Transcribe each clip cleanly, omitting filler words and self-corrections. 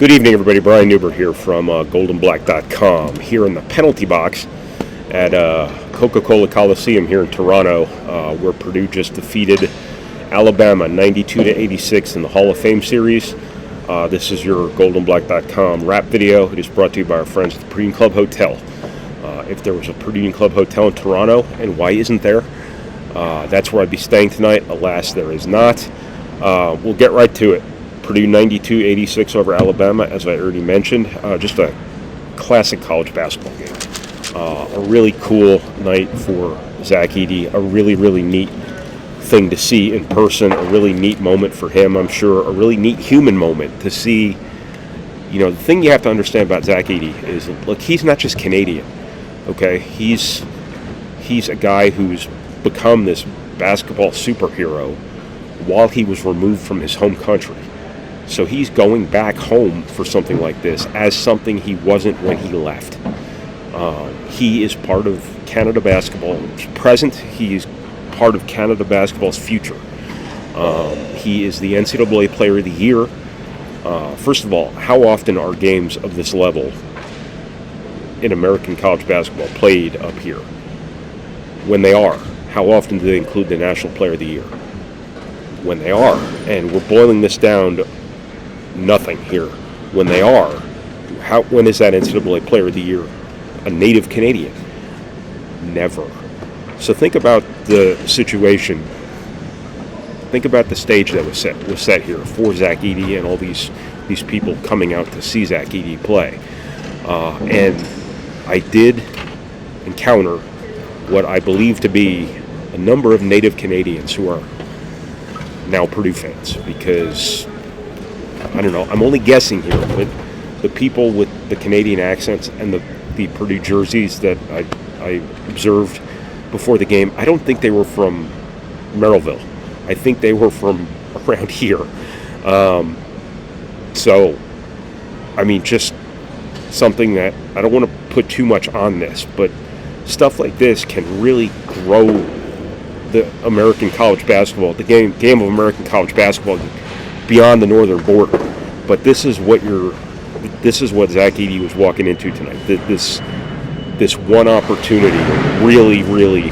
Good evening, everybody. Brian Neubert here from goldenblack.com, here in the penalty box at Coca-Cola Coliseum here in Toronto, where Purdue just defeated Alabama 92-86 in the Hall of Fame series. This is your goldenblack.com rap video. It is brought to you by our friends at the Purdue Club Hotel. If there was a Purdue Club Hotel in Toronto, and why isn't there? That's where I'd be staying tonight. Alas, there is not. We'll get right to it. Purdue 92-86 over Alabama, as I already mentioned. Just a classic college basketball game. A really cool night for Ross-Ade. A really, really neat thing to see in person. A really neat moment for him, I'm sure. A really neat human moment to see. You know, the thing you have to understand about Ross-Ade is, look, he's not just Canadian. Okay, he's a guy who's become this basketball superhero while he was removed from his home country. So he's going back home for something like this as something he wasn't when he left. He is part of Canada basketball's present. He is part of Canada basketball's future. He is the NCAA Player of the Year. First of all, how often are games of this level in American college basketball played up here? When they are, how often do they include the National Player of the Year? When they are, and we're boiling this down to nothing here. When they are, when is that NCAA Player of the Year a native Canadian? Never. So think about the situation. Think about the stage that was set here for Ross-Ade and all these people coming out to see Ross-Ade play. And I did encounter what I believe to be a number of native Canadians who are now Purdue fans, because I don't know, I'm only guessing here, but the people with the Canadian accents and the Purdue jerseys that I observed before the game, I don't think they were from Merrillville. I think they were from around here. So, I mean, just something that I don't want to put too much on this, but stuff like this can really grow the American college basketball, the game of American college basketball beyond the northern border. But this is what Ross-Ade was walking into tonight. This one opportunity to really, really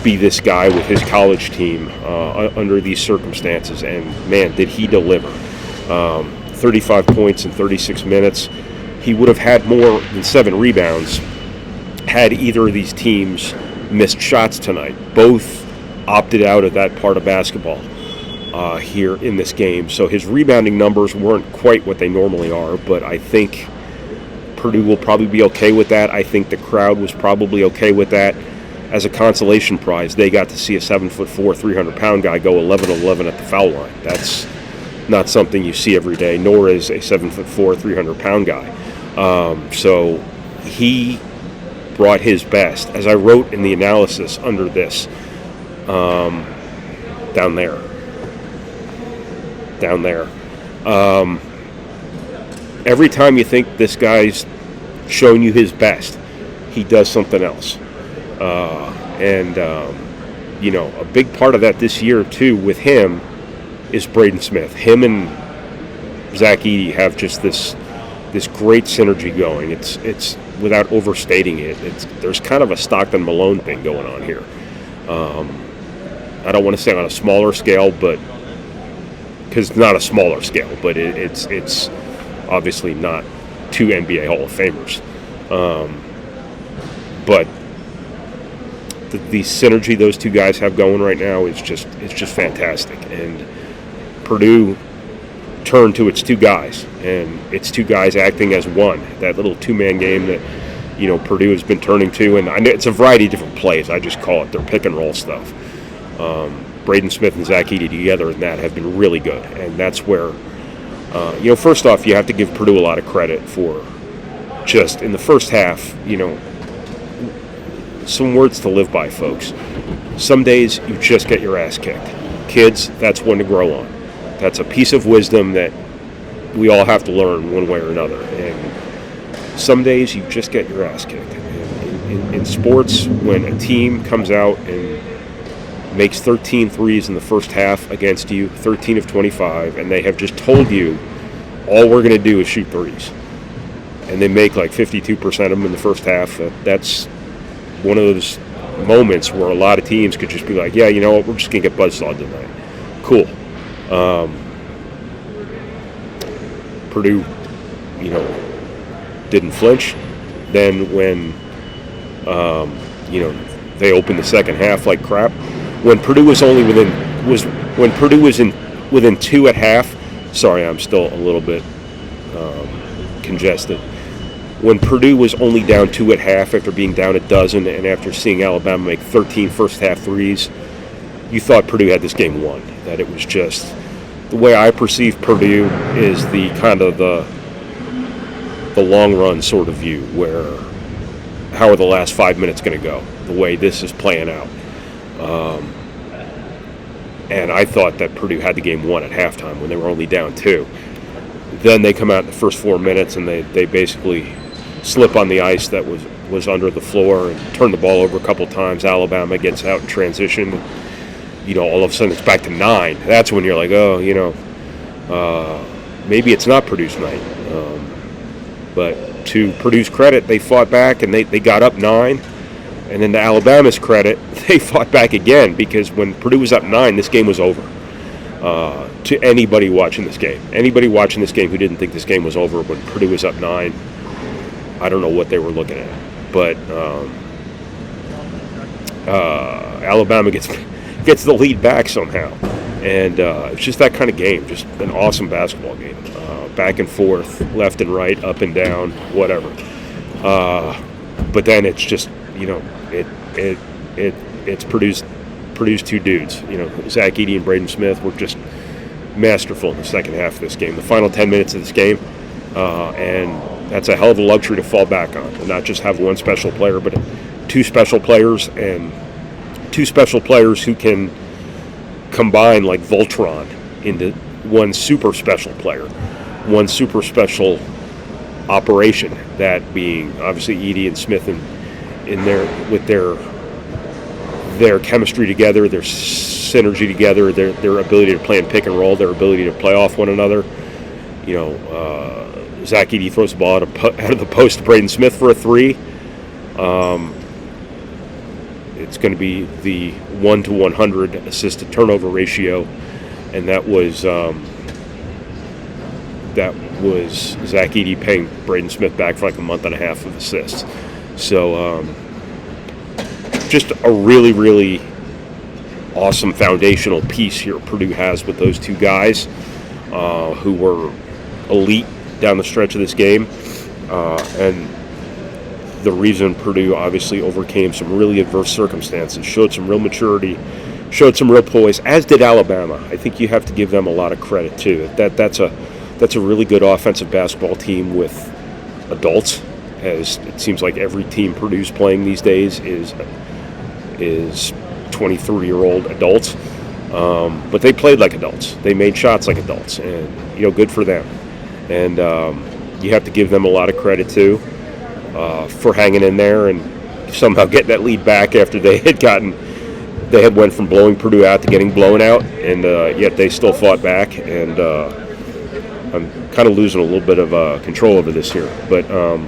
be this guy with his college team under these circumstances, and man, did he deliver. 35 points in 36 minutes. He would have had more than 7 rebounds had either of these teams missed shots tonight. Both opted out of that part of basketball here in this game. So his rebounding numbers weren't quite what they normally are, but I think Purdue will probably be okay with that. I think the crowd was probably okay with that. As a consolation prize, they got to see a 7'4", 300-pound guy go 11-11 at the foul line. That's not something you see every day, nor is a 7'4", 300-pound guy. So he brought his best, as I wrote in the analysis under this, down there. Every time you think this guy's shown you his best, he does something else. You know, a big part of that this year, too, with him is Braden Smith. Him and Ross-Ade have just this great synergy going. It's without overstating it, there's kind of a Stockton Malone thing going on here. I don't want to say on a smaller scale, but because it's not a smaller scale, but it's obviously not 2 NBA Hall of Famers. But the synergy those two guys have going right now is just fantastic. And Purdue turned to its 2 guys, and its 2 guys acting as one. That little 2-man game that, you know, Purdue has been turning to, and I know it's a variety of different plays. I just call it their pick and roll stuff. Braden Smith and Ross-Ade together in that have been really good, and that's where, you know, first off, you have to give Purdue a lot of credit for just in the first half, you know, some words to live by, folks. Some days you just get your ass kicked. Kids, that's one to grow on. That's a piece of wisdom that we all have to learn one way or another. And some days you just get your ass kicked. In sports, when a team comes out and makes 13 threes in the first half against you, 13 of 25, and they have just told you all we're going to do is shoot threes. And they make like 52% of them in the first half. That's one of those moments where a lot of teams could just be like, yeah, you know what, we're just going to get buzzsawed tonight. Cool. Purdue, didn't flinch. Then when, they opened the second half like crap. When Purdue was only within 2 at half. Sorry, I'm still a little bit congested. When Purdue was only down 2 at half after being down a dozen and after seeing Alabama make 13 first half threes, you thought Purdue had this game won. That it was just the way I perceive Purdue is the kind of the long run sort of view where how are the last 5 minutes going to go, the way this is playing out. And I thought that Purdue had the game won at halftime when they were only down 2. Then they come out in the first 4 minutes and they basically slip on the ice that was under the floor and turn the ball over a couple times. Alabama gets out in transition. All of a sudden it's back to 9. That's when you're like, maybe it's not Purdue's night. But to Purdue's credit, they fought back and they got up 9. And then to Alabama's credit, they fought back again because when Purdue was up 9, this game was over. To anybody watching this game who didn't think this game was over when Purdue was up 9, I don't know what they were looking at. But Alabama gets the lead back somehow. And it's just that kind of game, just an awesome basketball game. Back and forth, left and right, up and down, whatever. But then it's just, it's Purdue's 2 dudes. Ross-Ade and Braden Smith were just masterful in the second half of this game. The final 10 minutes of this game, and that's a hell of a luxury to fall back on, and not just have one special player, but 2 special players, and 2 special players who can combine like Voltron into one super special player, one super special operation, that being obviously Edey and Smith in their chemistry together, their synergy together, their ability to play in pick and roll, their ability to play off one another. Ross-Ade throws the ball out of the post to Braden Smith for a 3. It's going to be the 1-to-100 assist to turnover ratio, and that was Ross-Ade paying Braden Smith back for like a month and a half of assists. So just a really, really awesome foundational piece here Purdue has with those 2 guys who were elite down the stretch of this game. And the reason Purdue obviously overcame some really adverse circumstances, showed some real maturity, showed some real poise, as did Alabama. I think you have to give them a lot of credit too. That's a really good offensive basketball team with adults, as it seems like every team Purdue's playing these days is 23-year-old adults. But they played like adults. They made shots like adults, and good for them. And you have to give them a lot of credit too for hanging in there and somehow getting that lead back after they had went from blowing Purdue out to getting blown out, and yet they still fought back. And I'm kind of losing a little bit of control over this here, but I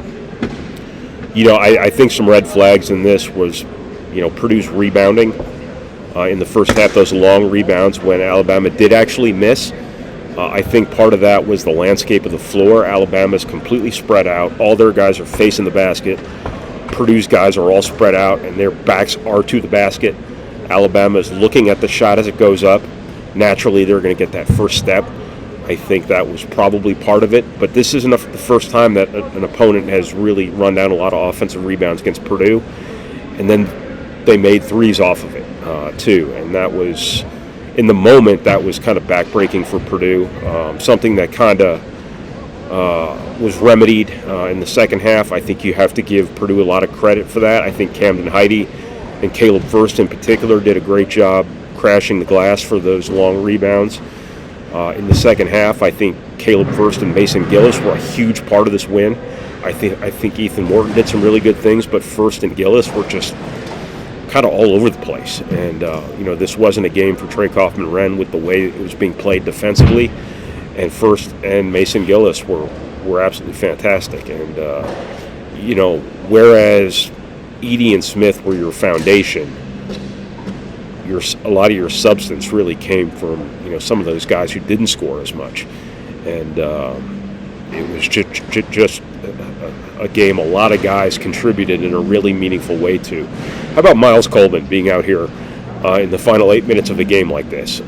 think some red flags in this was Purdue's rebounding in the first half, those long rebounds when Alabama did actually miss. I think part of that was the landscape of the floor. Alabama's completely spread out. All their guys are facing the basket. Purdue's guys are all spread out, and their backs are to the basket. Alabama's looking at the shot as it goes up. Naturally, they're going to get that first step. I think that was probably part of it. But this isn't the first time that an opponent has really run down a lot of offensive rebounds against Purdue. And then they made threes off of it, too. And that was, in the moment, that was kind of backbreaking for Purdue. Something that kind of was remedied in the second half. I think you have to give Purdue a lot of credit for that. I think Camden Heide and Caleb Furst in particular did a great job crashing the glass for those long rebounds. In the second half, I think Caleb Furst and Mason Gillis were a huge part of this win. I think Ethan Morton did some really good things, but Furst and Gillis were just kind of all over the place. And, this wasn't a game for Trey Kaufman-Renn with the way it was being played defensively. and First and Mason Gillis were absolutely fantastic. And whereas Edey and Smith were your foundation, a lot of your substance really came from some of those guys who didn't score as much, and it was just a game a lot of guys contributed in a really meaningful way to. How about Miles Colvin being out here in the final 8 minutes of a game like this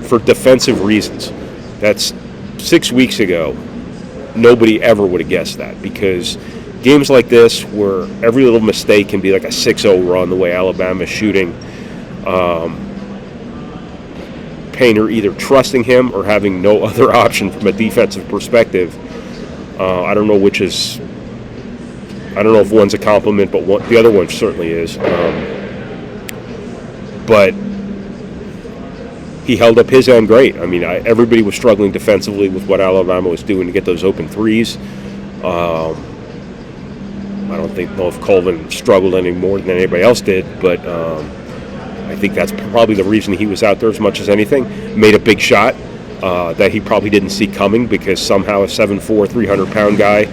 for defensive reasons? That's 6 weeks ago. Nobody ever would have guessed that, because games like this where every little mistake can be like a 6-0 run the way Alabama's shooting, Painter either trusting him or having no other option from a defensive perspective. I don't know if one's a compliment, but the other one certainly is. But he held up his end great. I mean, everybody was struggling defensively with what Alabama was doing to get those open threes. I don't know if Colvin struggled any more than anybody else did, but I think that's probably the reason he was out there as much as anything. Made a big shot that he probably didn't see coming, because somehow a 7'4", 300-pound guy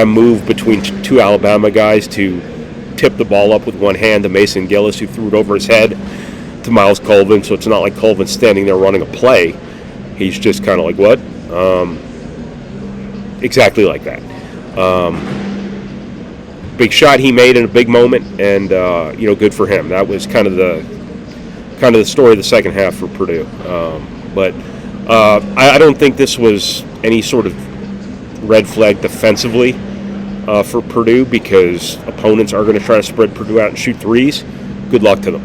moved between two Alabama guys to tip the ball up with one hand to Mason Gillis, who threw it over his head to Miles Colvin. So it's not like Colvin's standing there running a play. He's just kind of like, what? Exactly like that. Big shot he made in a big moment, and good for him. That was kind of the story of the second half for Purdue. But I don't think this was any sort of red flag defensively for Purdue, because opponents are going to try to spread Purdue out and shoot threes. Good luck to them.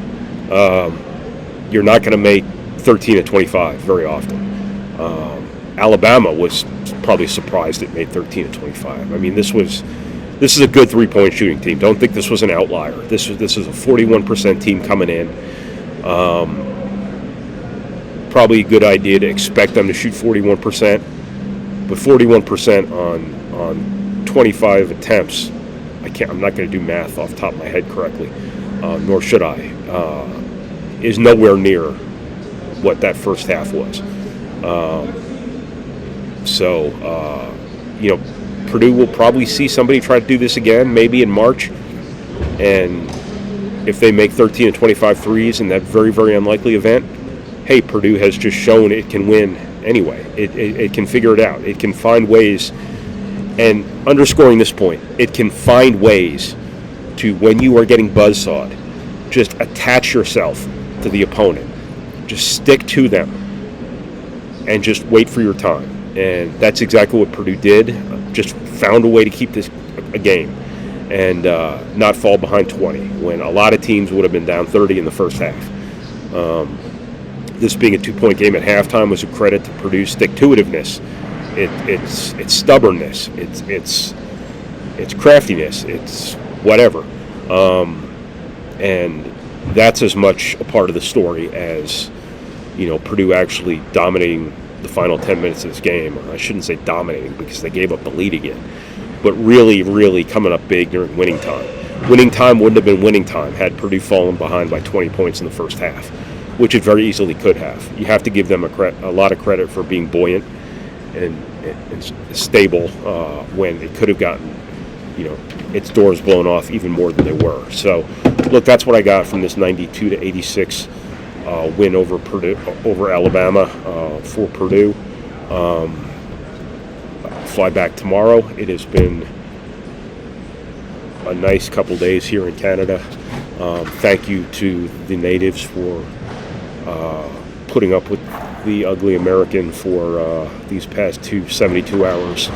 You're not going to make 13 of 25 very often. Alabama was probably surprised it made 13 of 25. I mean, this is a good three-point shooting team. Don't think this was an outlier. This is a 41% team coming in. Probably a good idea to expect them to shoot 41%, but 41% on 25 attempts. I'm not going to do math off the top of my head correctly, nor should I. Is nowhere near what that first half was. Purdue will probably see somebody try to do this again, maybe in March. And if they make 13 and 25 threes in that very, very unlikely event, hey, Purdue has just shown it can win anyway. It can figure it out. It can find ways, and underscoring this point, it can find ways to, when you are getting buzzsawed, just attach yourself to the opponent. Just stick to them and just wait for your time. And that's exactly what Purdue did. Just found a way to keep this a game and not fall behind 20 when a lot of teams would have been down 30 in the first half. This being a 2-point game at halftime was a credit to Purdue's stick-to-itiveness. It's stubbornness. It's craftiness. It's whatever. And that's as much a part of the story as Purdue actually dominating the final 10 minutes of this game. I shouldn't say dominating, because they gave up the lead again, but really, really coming up big during winning time. Winning time wouldn't have been winning time had Purdue fallen behind by 20 points in the first half, which it very easily could have. You have to give them a lot of credit for being buoyant and stable when it could have gotten, its doors blown off even more than they were. So, look, that's what I got from this 92-86 win over Alabama for Purdue. Fly back tomorrow. It has been a nice couple days here in Canada. Thank you to the natives for putting up with the ugly American for these past 72 hours.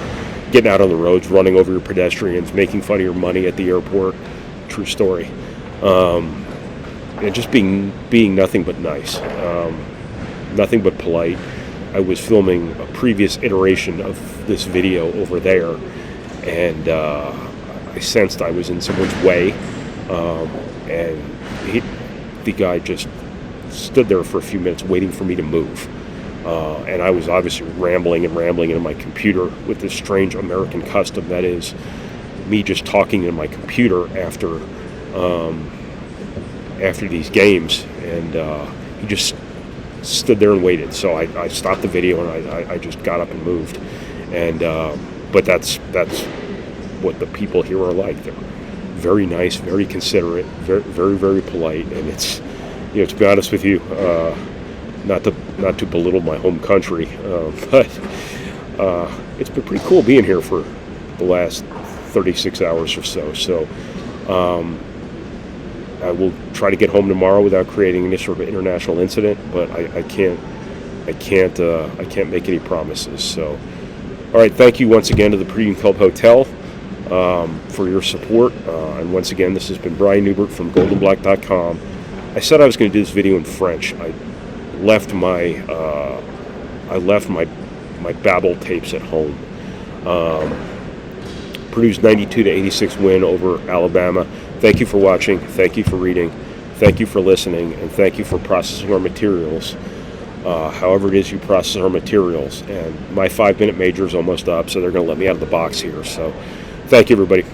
Getting out on the roads, running over your pedestrians, making fun of your money at the airport. True story. And just being nothing but nice, nothing but polite. I was filming a previous iteration of this video over there, and I sensed I was in someone's way, and the guy just stood there for a few minutes waiting for me to move. And I was obviously rambling into my computer with this strange American custom that is me just talking in my computer after these games, and he just stood there and waited. So I stopped the video and I just got up and moved. And but that's what the people here are like. They're very nice, very considerate, very very, very polite, and it's, to be honest with you, not to belittle my home country, but it's been pretty cool being here for the last 36 hours or so. So I will try to get home tomorrow without creating any sort of international incident, but I can't make any promises. So, all right, thank you once again to the Purdue Club Hotel for your support. And once again, this has been Brian Neubert from goldenblack.com. I said I was going to do this video in French. I left my Babel tapes at home. Purdue's 92-86 win over Alabama. Thank you for watching. Thank you for reading. Thank you for listening, and thank you for processing our materials. However it is you process our materials. And my 5-minute major is almost up, so they're going to let me out of the box here. So, thank you, everybody.